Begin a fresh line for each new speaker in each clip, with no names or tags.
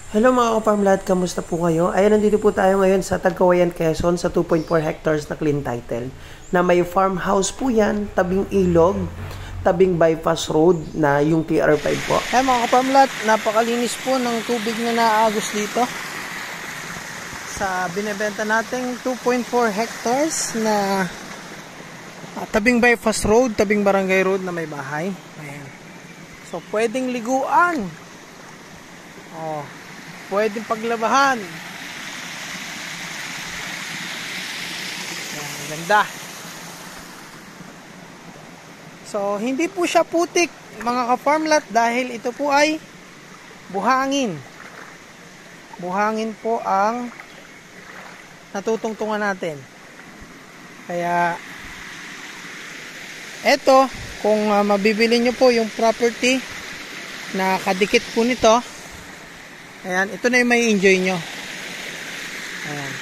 Hello mga ka-farmlad, kamusta po kayo? Ayan, nandito po tayo ngayon sa Tagkawayan, Quezon sa 2.4 hectares na clean title na may farmhouse po yan, tabing ilog, tabing bypass road na yung TR5 po. Ayan mga ka-farmlad, napakalinis po ng tubig na naaagos dito sa binebenta nating 2.4 hectares na tabing bypass road, tabing barangay road na may bahay. Ayan. So pwedeng liguan. Pwedeng paglabahan. Ayan, ganda. So, hindi po siya putik, mga ka-farmlat, dahil ito po ay buhangin. Buhangin po ang natutungtungan natin. Kaya, eto, kung mabibili nyo po yung property na kadikit po nito, ayan, ito na yung may enjoy nyo. Ayan.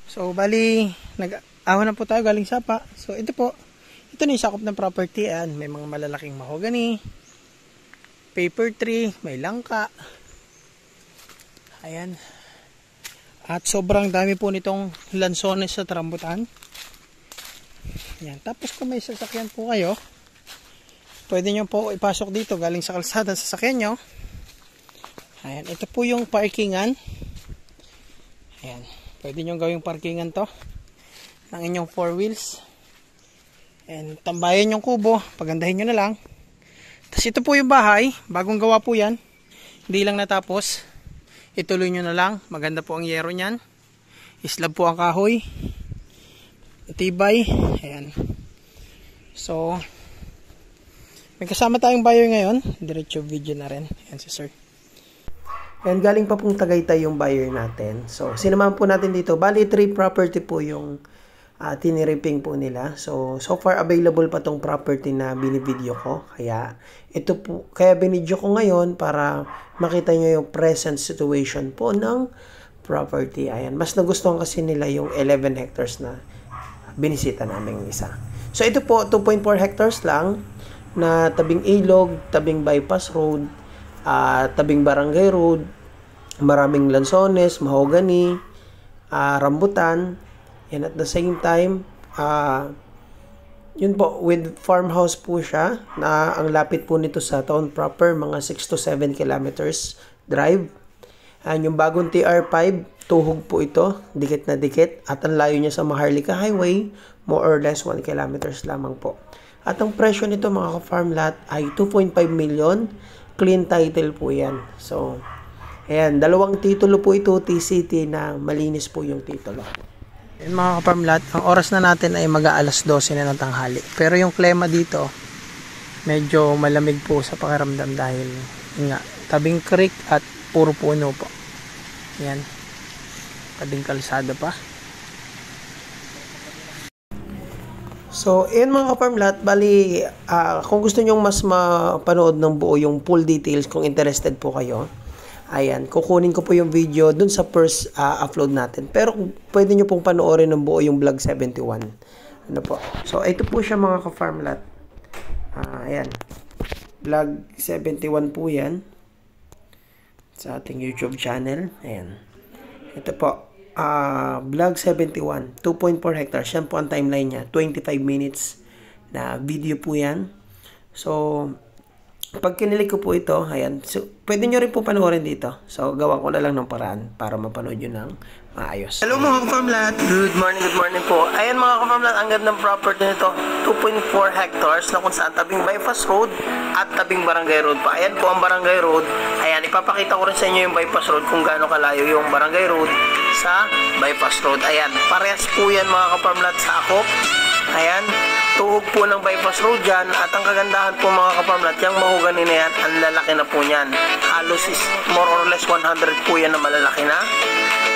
So, bali, nag-awan na po tayo galing sapa. So, ito po, ito na yung sakop ng property. Ayan, may mga malalaking mahogany, paper tree, may langka. Ayan. At sobrang dami po nitong lansones sa rambutan. Ayan. Tapos kung may sasakyan po kayo, pwede nyo po ipasok dito galing sa kalsada sa sasakyan nyo. Ayan, ito po yung parkingan. Ayan, pwede nyo gawing parkingan to ng inyong 4 wheels. And tambayan yung kubo, pagandahin nyo na lang. Tapos ito po yung bahay, bagong gawa po yan. Hindi lang natapos. Ituloy nyo na lang, maganda po ang yero nyan. Islab po ang kahoy. Tibay. Ayan. So, may kasama tayong buyer ngayon. Diretso video na rin. Ayan si sir. And galing pa pong Tagaytay yung buyer natin. So, sinamahan po natin dito. Bali, 3 property po yung tiniripping po nila. So far available pa tong property na binivideo ko. Kaya, ito po, kaya binidyo ko ngayon para makita nyo yung present situation po ng property. Ayan, mas nagustuhan kasi nila yung 11 hectares na binisita namin isa. So, ito po, 2.4 hectares lang na tabing ilog, tabing bypass road, tabing barangay road, maraming lansones, mahogany, rambutan, and at the same time, yun po, with farmhouse po siya, na ang lapit po nito sa town proper, mga 6 to 7 kilometers drive. And yung bagong TR5, tuhog po ito, dikit na dikit, at ang layo niya sa Maharlika Highway, more or less 1 kilometers lamang po. At ang presyo nito mga ka-farm lot ay 2.5 million, clean title po yan. So, ayan, dalawang titulo po ito, TCT, na malinis po yung titulo. Ayan mga ka-farm lot, ang oras na natin ay mag-aalas 12 na ng tanghali. Pero yung klima dito, medyo malamig po sa pakiramdam dahil nga, tabing creek at puro puno po. Ayan, tabing kalsada pa. So, ayan mga ka-farm lot, bali, kung gusto nyo mas mapanood ng buo yung full details, kung interested po kayo, ayan, kukunin ko po yung video dun sa first upload natin. Pero pwede nyo pong panoorin ng buo yung vlog 71. Ano po? So, ito po siya mga ka-farm lot. Ayan, vlog 71 po yan sa ating YouTube channel. Ayan. Ito po. Vlog 71, 2.4 hectares. Yan po ang timeline niya. 25 minutes na video po yan. So, pag kinilig ko po ito, ayan. So, pwede nyo rin po panoorin dito. So, gawa ko na lang ng paraan para mapanood nyo ng maayos. Hello mga ka-farmlat! Good morning po. Ayan mga ka-farmlat, ang ganda ng property nito. 2.4 hectares na kung saan tabing bypass road at tabing barangay road pa. Ayan po ang barangay road. Ayan, ipapakita ko rin sa inyo yung bypass road kung gaano kalayo yung barangay road sa bypass road. Ayan, parehas po yan mga ka-farmlat sa akop. Ayan, tuhog po ng bypass road dyan. At ang kagandahan po mga ka-farmlat, yung mahogany na yan, ang lalaki na po niyan. Halos is more or less 100 po yan na malalaki na.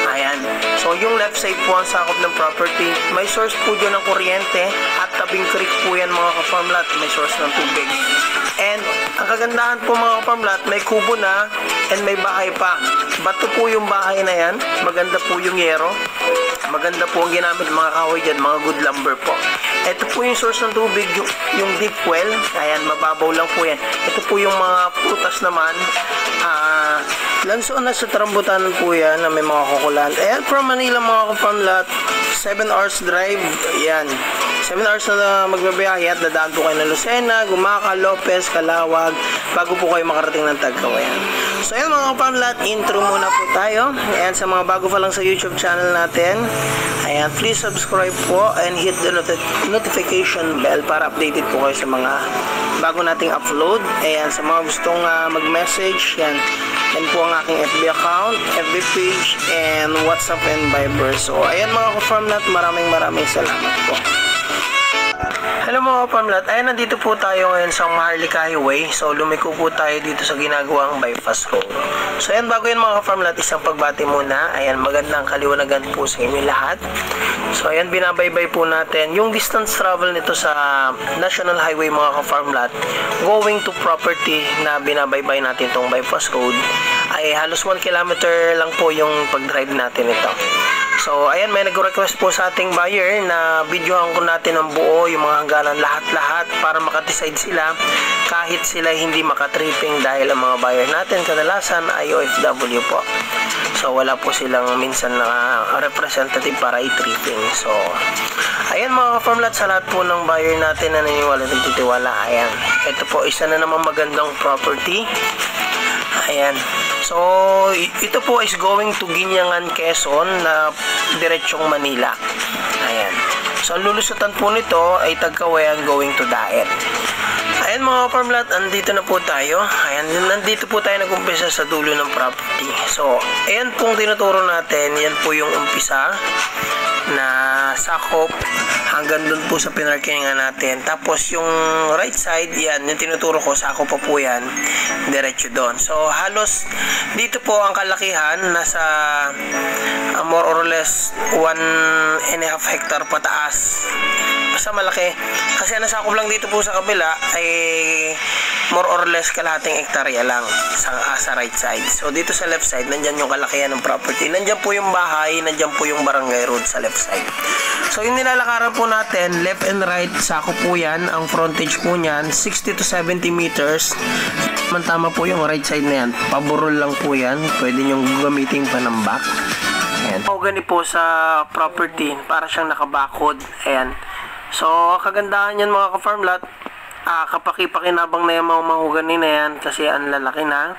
Ayan. So, yung left side po ang sakop ng property. May source po dyan ng kuryente at tabing creek po yan mga ka-farmlat. May source ng tubig. And, ang kagandahan po mga ka-farmlat, may kubo na and may bahay pa. Bato po yung bahay na yan. Maganda po yung yero. Maganda po ang ginamit mga kahoy dyan, mga good lumber po. Ito po yung source ng tubig, yung deep well. Ayan, mababaw lang po yan. Ito po yung mga prutas naman. Lanson na sa Trambutanan po yan na may mga kukulan. And from Manila mga ka-farm lot, 7 hours drive. Yan. 7 hours na magbabiyahe at dadaan po kayo ng Lucena, Gumaca, Lopez, Calawag bago po kayo makarating ng Tagkawayan. So yan mga ka-farm lot, intro muna po tayo. Ayan, sa mga bago pa lang sa YouTube channel natin, ayan, please subscribe po and hit the notification bell para updated po kayo sa mga bago nating upload. Ayan, sa mga gustong mag-message, yan po ang aking FB account, FB page, and WhatsApp and Viber. So ayan mga ka-farm lot, maraming salamat po. Hello mga ka-farm lot, ayan, nandito po tayo ngayon sa Maharlika Highway. So lumiko po tayo dito sa ginagawang bypass road. So ayan, bago yan mga ka-farm lot, isang pagbati muna. Ayan, magandang kaliwanagan po sa inyo lahat. So ayan, binabaybay po natin yung distance travel nito sa National Highway mga ka-farm lot going to property na binabaybay natin itong bypass road ay halos 1 kilometer lang po yung pag-drive natin ito. So ayan, may nag-request po sa ating buyer na videohan ko natin ang buo, yung mga hangganan lahat-lahat para makadecide sila kahit sila hindi makatripping dahil ang mga buyer natin kadalasan ay OFW po. So wala po silang minsan na representative para i-tripping. So ayan mga ka-farm lot, sa lahat po ng buyer natin na naniniwala, nagtitiwala, ayan, ito po isa na naman magandang property. Ayan. So, ito po is going to Ginyangan, Quezon na diretsong Manila. Ayan. So, ang lulusutan po nito ay Tagkawayan going to Daet. Ayan mga farm lot, andito na po tayo. Ayan, nandito po tayo nag-umpisa sa dulo ng property. So, ayan pong tinuturo natin, yan po yung umpisa na sakop hanggang dun po sa pinarkingan natin. Tapos yung right side, yan, yung tinuturo ko, sakop pa po yan, diretso doon. So halos dito po ang kalakihan, nasa more or less 1.5 hectare pataas. Basta malaki. Kasi ang nasakop lang dito po sa kabila ay more or less kalahating hektarya lang sa right side. So dito sa left side, nandyan yung kalakihan ng property. Nandyan po yung bahay, nandyan po yung barangay road sa left side. So yung nilalakaran po natin, left and right, sakop po yan. Ang frontage po niyan, 60 to 70 meters. Tama po yung right side na yan. Paburol lang po yan. Pwede nyong gamitin pa ng back. Ayan. Mahogany po sa property, para siyang nakabakod. Ayan. So kagandahan yan mga ka-farm lot, kapaki-pakinabang na yung mga mahogany na yan kasi ang lalaki na.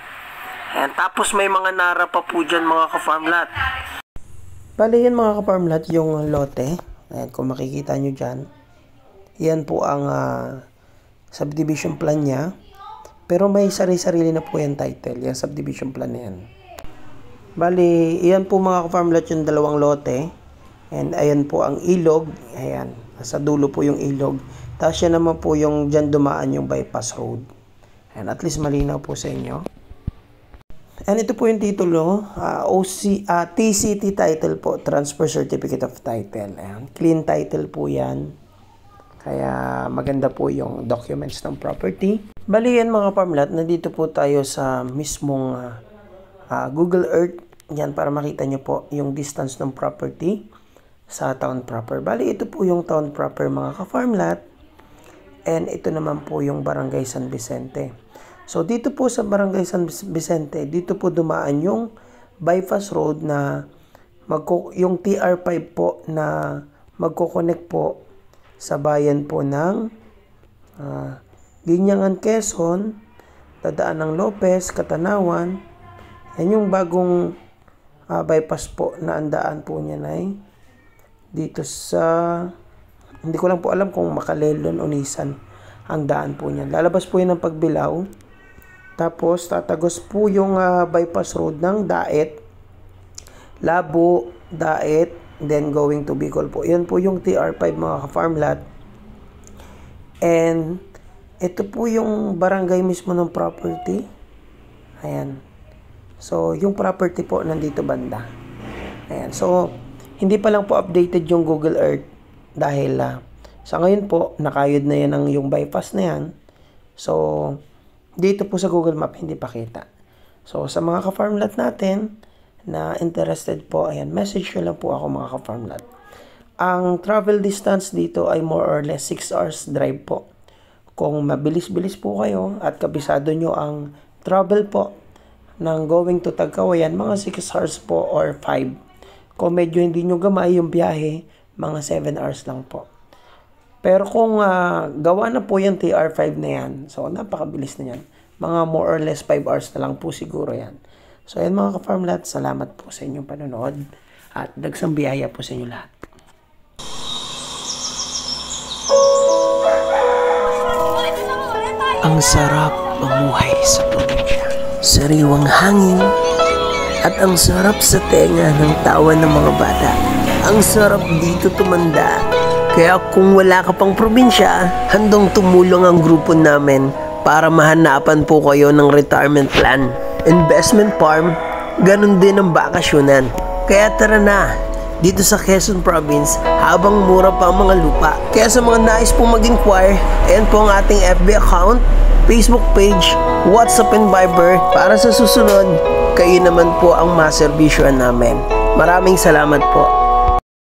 Ayan. Tapos may mga nara pa po dyan mga ka-farm lot. Bali yan mga ka-farm lot, yung lote. Ayan, kung makikita nyo dyan, yan po ang subdivision plan niya. Pero may sarili-sarili na po yan title, yung subdivision plan na yan. Bali, yan po mga ka-farm lot yung dalawang lote. And ayan po ang ilog. Ayan, sa dulo po yung ilog. Tapos yan naman po yung dyan dumaan yung bypass road. Ayan, at least malinaw po sa inyo. And ito po yung titulo, TCT title po, Transfer Certificate of Title. Ayan, clean title po yan. Kaya maganda po yung documents ng property. Bali yan mga farm lot, nandito po tayo sa mismong Google Earth. Yan, para makita nyo po yung distance ng property sa town proper. Bali ito po yung town proper mga ka-farm lot. And ito naman po yung Barangay San Vicente. So dito po sa Barangay San Vicente, dito po dumaan yung bypass road na yung TR5 po na magko-connect po sa bayan po ng Ginyangan, Quezon, dadaan ng Lopez, Katanawan. Yan yung bagong bypass po na andaan po niya na dito sa, hindi ko lang po alam kung Makalelon o Nisan ang daan po niyan. Lalabas po yan ng Pagbilao. Tapos, tatagos po yung bypass road ng Daet, Labo, Daet, then going to Bicol po. Yan po yung TR5 mga ka-farm lot. And, ito po yung barangay mismo ng property. Ayan. So, yung property po nandito banda. Ayan. So, hindi pa lang po updated yung Google Earth dahil sa ngayon po, nakayod na yan yung bypass na yan. So, dito po sa Google Map, hindi pa kita. So, sa mga ka-farm lot natin na interested po, ayan, message nyo lang po ako mga ka-farm lot. Ang travel distance dito ay more or less 6 hours drive po. Kung mabilis-bilis po kayo at kabisado nyo ang travel po, ng going to Tagkawayan, mga 6 hours po or 5. Kung medyo hindi nyo gamay yung biyahe, mga 7 hours lang po. Pero kung gawa na po yung TR5 na yan, so napakabilis na yan. Mga more or less 5 hours na lang po siguro yan. So yan mga ka-farmlat, salamat po sa inyong panonood at dagsang biyaya po sa inyo lahat. Ang sarap mamuhay sa probinsya. Sariwang hangin at ang sarap sa tenga ng tawa ng mga bata. Ang sarap dito tumanda. Kaya kung wala ka pang probinsya, handang tumulong ang grupo namin para mahanapan po kayo ng retirement plan. Investment farm, ganun din ang bakasyonan. Kaya tara na, dito sa Quezon Province, habang mura pa ang mga lupa. Kaya sa mga nais pong mag-inquire, ayan po ang ating FB account, Facebook page, WhatsApp and Viber. Para sa susunod, kayo naman po ang maserbisyoan namin. Maraming salamat po.